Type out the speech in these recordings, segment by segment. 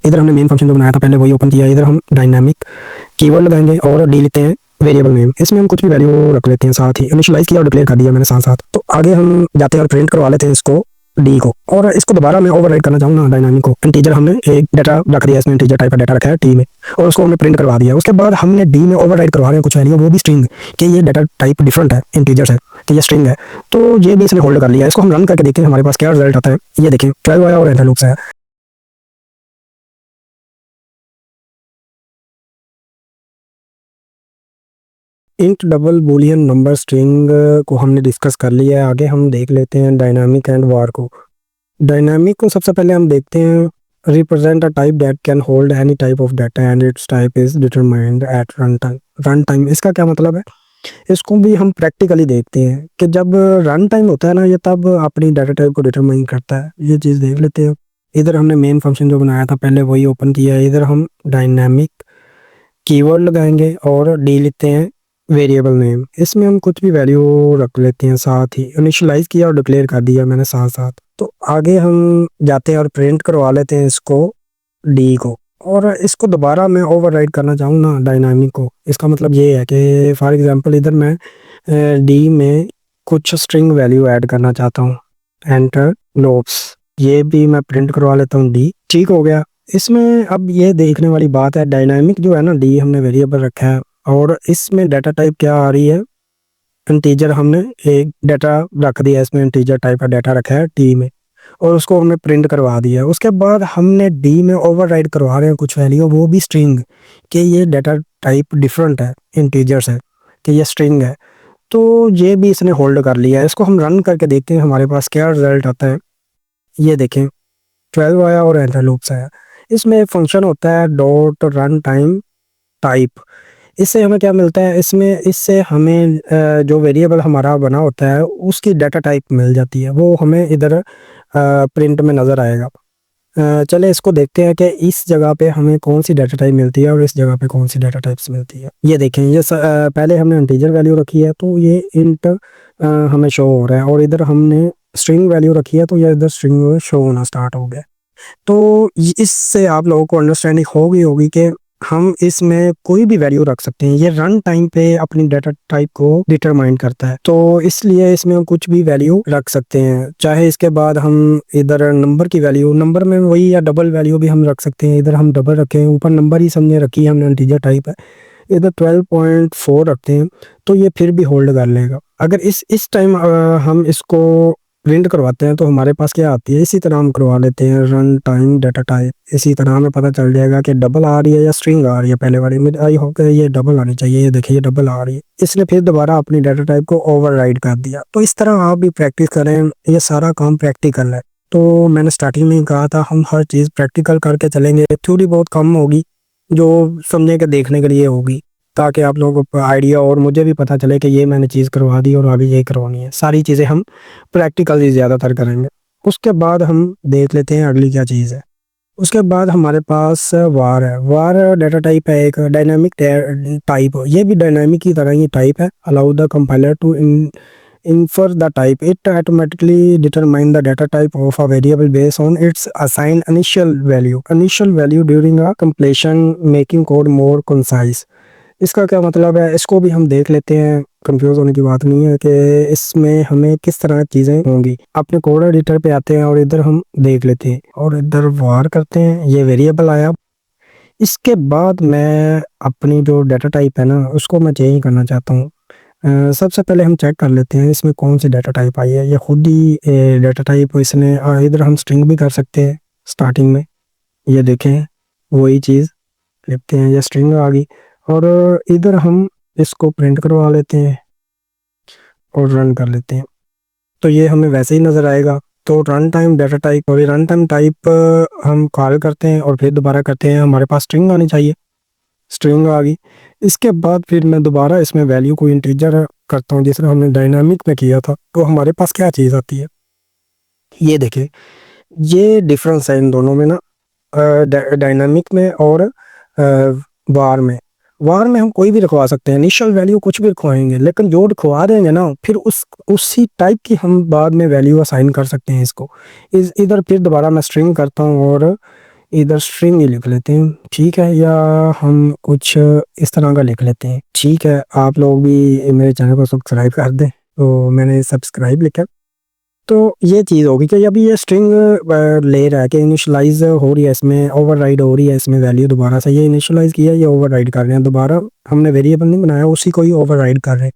इधर हमने main function जो बनाया था पहले वही ओपन किया। इधर हम डायनामिक कीवर्ड लगाएंगे और डी लेते हैं वेरिएबल नेम। इसमें हम कुछ भी वैल्यू रख लेते हैं, साथ ही इनिशियलाइज किया और डिक्लेयर कर दिया मैंने साथ साथ। तो आगे हम जाते हैं और प्रिंट करवा लेते हैं इसको डी को, और इसको दोबारा मैं ओवरराइड करना चाहूँगा डायनामिक को। इंटीजर हमने एक डाटा रख दिया, इसमें इंटीजर टाइप का डाटा रखा है टी में, और उसको हमने प्रिंट करवा दिया। उसके बाद हमने डी में ओवरराइड करवा रहे हैं कुछ वैल्यू, वो भी स्ट्रिंग, कि ये डाटा टाइप डिफरेंट है, इंटीजर है कि ये स्ट्रिंग है। तो ये भी इसने होल्ड कर लिया। इसको हम रन करके देखते हैं हमारे पास क्या रिजल्ट आता है। ये देखें 12 आया और एंटर लूप्स आया। Int double Boolean number string को हमने डिस्कस कर लिया है। आगे हम देख लेते हैं डायनामिक एंड वार को। डायनामिक को सबसे पहले हम देखते हैं, represent a type that can hold any type of data and its type is determined at run time. Run time इसका क्या मतलब है, इसको भी हम प्रैक्टिकली देखते हैं कि जब रन टाइम होता है ना, ये तब अपनी डाटा टाइप को डिटरमाइन करता है। ये चीज़ देख लेते हैं। इधर हमने मेन फंक्शन जो बनाया था पहले वही ओपन किया है। इधर हम डायनामिक कीवर्ड लगाएंगे और डी लेते हैं वेरिएबल नेम। इसमें हम कुछ भी वैल्यू रख लेते हैं, साथ ही इनिशियलाइज किया और डिक्लेयर कर दिया मैंने साथ साथ। तो आगे हम जाते हैं और प्रिंट करवा लेते हैं इसको डी को, और इसको दोबारा मैं ओवरराइड करना चाहूँ ना डायनामिक को। इसका मतलब ये है कि फॉर एग्जांपल इधर मैं डी में कुछ स्ट्रिंग वैल्यू ऐड करना चाहता हूँ, एंटर लोब्स। ये भी मैं प्रिंट करवा लेता हूँ डी। ठीक हो गया। इसमें अब ये देखने वाली बात है, डायनामिक जो है ना, डी हमने वेरिएबल रखा है और इसमें डाटा टाइप क्या आ रही है, इंटीजर। हमने एक डाटा रख दिया, इसमें इंटीजर टाइप का डाटा रखा है टी में, और उसको हमने प्रिंट करवा दिया। उसके बाद हमने डी में ओवरराइड करवा रहे हैं कुछ वैल्यू, वो भी स्ट्रिंग, कि ये डाटा टाइप डिफरेंट है, इंटीजर्स है कि ये स्ट्रिंग है। तो ये भी इसने होल्ड कर लिया है। इसको हम रन करके देखते हैं हमारे पास क्या रिजल्ट आता है। ये देखें 12 आया और एंटर लूप्स आया। इसमें फंक्शन होता है डॉट रन टाइम टाइप। इससे हमें क्या मिलता है, इससे हमें जो वेरिएबल हमारा बना होता है उसकी डाटा टाइप मिल जाती है, वो हमें इधर प्रिंट में नज़र आएगा। चले इसको देखते हैं कि इस जगह पे हमें कौन सी डाटा टाइप मिलती है और इस जगह पे कौन सी डाटा टाइप्स मिलती है। ये देखें, ये पहले हमने इंटीजर वैल्यू रखी है तो ये इंट हमें शो हो रहा है, और इधर हमने स्ट्रिंग वैल्यू रखी है तो ये इधर स्ट्रिंग शो होना स्टार्ट हो गया। तो इससे आप लोगों को अंडरस्टैंडिंग होगी कि हम इसमें कोई भी वैल्यू रख सकते हैं। ये रन टाइम पे अपनी डाटा टाइप को डिटरमाइन करता है, तो इसलिए इसमें हम कुछ भी वैल्यू रख सकते हैं। चाहे इसके बाद हम इधर नंबर की वैल्यू, नंबर में वही या डबल वैल्यू भी हम रख सकते हैं। इधर हम डबल रखें, ऊपर नंबर ही समझे रखी है हमने, इंटीजर टाइप है। इधर 12.4 रखते हैं तो ये फिर भी होल्ड कर लेगा। अगर इस टाइम हम इसको प्रिंट करवाते हैं तो हमारे पास क्या आती है, इसी तरह हम करवा लेते हैं रन टाइम डाटा टाइप। इसी तरह हमें पता चल जाएगा कि डबल आ रही है या स्ट्रिंग आ रही है। पहले वाली में आई होकर ये डबल आनी चाहिए, ये देखिए ये डबल आ रही है। इसने फिर दोबारा अपनी डाटा टाइप को ओवरराइड कर दिया। तो इस तरह आप भी प्रैक्टिस करें, ये सारा काम प्रैक्टिकल है। तो मैंने स्टार्टिंग में ही कहा था हम हर चीज़ प्रैक्टिकल करके चलेंगे, थोड़ी बहुत कम होगी जो समझने के देखने के लिए होगी, ताकि आप लोगों को आइडिया और मुझे भी पता चले कि ये मैंने चीज़ करवा दी और आगे ये करवानी है। सारी चीज़ें हम प्रैक्टिकल ही ज़्यादातर करेंगे। उसके बाद हम देख लेते हैं अगली क्या चीज़ है। उसके बाद हमारे पास वार है। वार डाटा टाइप है, एक डायनामिक टाइप। ये भी डायनामिक की तरह ही टाइप है। Allow the compiler to infer the type, it automatically determine the data type of a variable based on its assigned initial value during a completion, making code more concise। इसका क्या मतलब है, इसको भी हम देख लेते हैं। कंफ्यूज होने की बात नहीं है कि इसमें हमें किस तरह चीज़ें होंगी। अपने कोड एडिटर पे आते हैं और इधर हम देख लेते हैं और इधर वार करते हैं। ये वेरिएबल आया। इसके बाद मैं अपनी जो डाटा टाइप है ना उसको मैं चेंज करना चाहता हूँ। सबसे पहले हम चेक कर लेते हैं इसमें कौन सी डाटा टाइप आई है। ये खुद ही डाटा टाइप इसने, इधर हम स्ट्रिंग भी कर सकते हैं स्टार्टिंग में। ये देखें वही चीज़ लिखते हैं, ये स्ट्रिंग आ गई, और इधर हम इसको प्रिंट करवा लेते हैं और रन कर लेते हैं तो ये हमें वैसे ही नज़र आएगा। तो रन टाइम डाटा टाइप, और रन टाइम टाइप हम कॉल करते हैं और फिर दोबारा करते हैं। हमारे पास स्ट्रिंग आनी चाहिए, स्ट्रिंग आ गई। इसके बाद फिर मैं दोबारा इसमें वैल्यू को इंटीजर करता हूँ जिस तरह हमने डायनामिक में किया था। तो हमारे पास क्या चीज़ आती है, ये देखें, ये डिफरेंस है इन दोनों में ना, डायनामिक में और वार में। वार में हम कोई भी रखवा सकते हैं, इनिशियल वैल्यू कुछ भी रखवाएंगे, लेकिन जो रखवा देंगे ना फिर उसी टाइप की हम बाद में वैल्यू असाइन कर सकते हैं इसको। इधर फिर दोबारा मैं स्ट्रिंग करता हूँ और इधर स्ट्रिंग ही लिख लेते हैं, ठीक है, या हम कुछ इस तरह का लिख लेते हैं, ठीक है। आप लोग भी मेरे चैनल को सब्सक्राइब कर दें, तो मैंने सब्सक्राइब लिखा। तो ये चीज़ होगी कि अभी ये स्ट्रिंग ले रहा है कि इनिशियलाइज हो रही है, इसमें ओवरराइड हो रही है, इसमें वैल्यू दोबारा से ये इनिशियलाइज किया, ये ओवरराइड कर रहे हैं दोबारा, हमने वेरिएबल नहीं बनाया, उसी को ही ओवरराइड कर रहे हैं।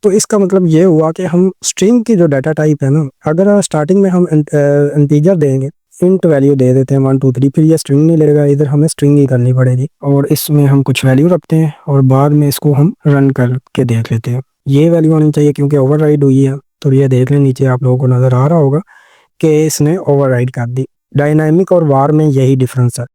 तो इसका मतलब ये हुआ कि हम स्ट्रिंग की जो डाटा टाइप है ना, अगर स्टार्टिंग में हम इंटीजर देंगे, इंट वैल्यू दे देते हैं 1 2 3, फिर ये स्ट्रिंग नहीं लेगा, इधर हमें स्ट्रिंग ही करनी पड़ेगी, और इसमें हम कुछ वैल्यू रखते हैं और बाद में इसको हम रन करके देख लेते हैं। ये वैल्यू आनी चाहिए क्योंकि ओवरराइड हुई है। तो ये देख लें, नीचे आप लोगों को नज़र आ रहा होगा कि इसने ओवरराइड कर दी। डायनामिक और वार में यही डिफरेंस है।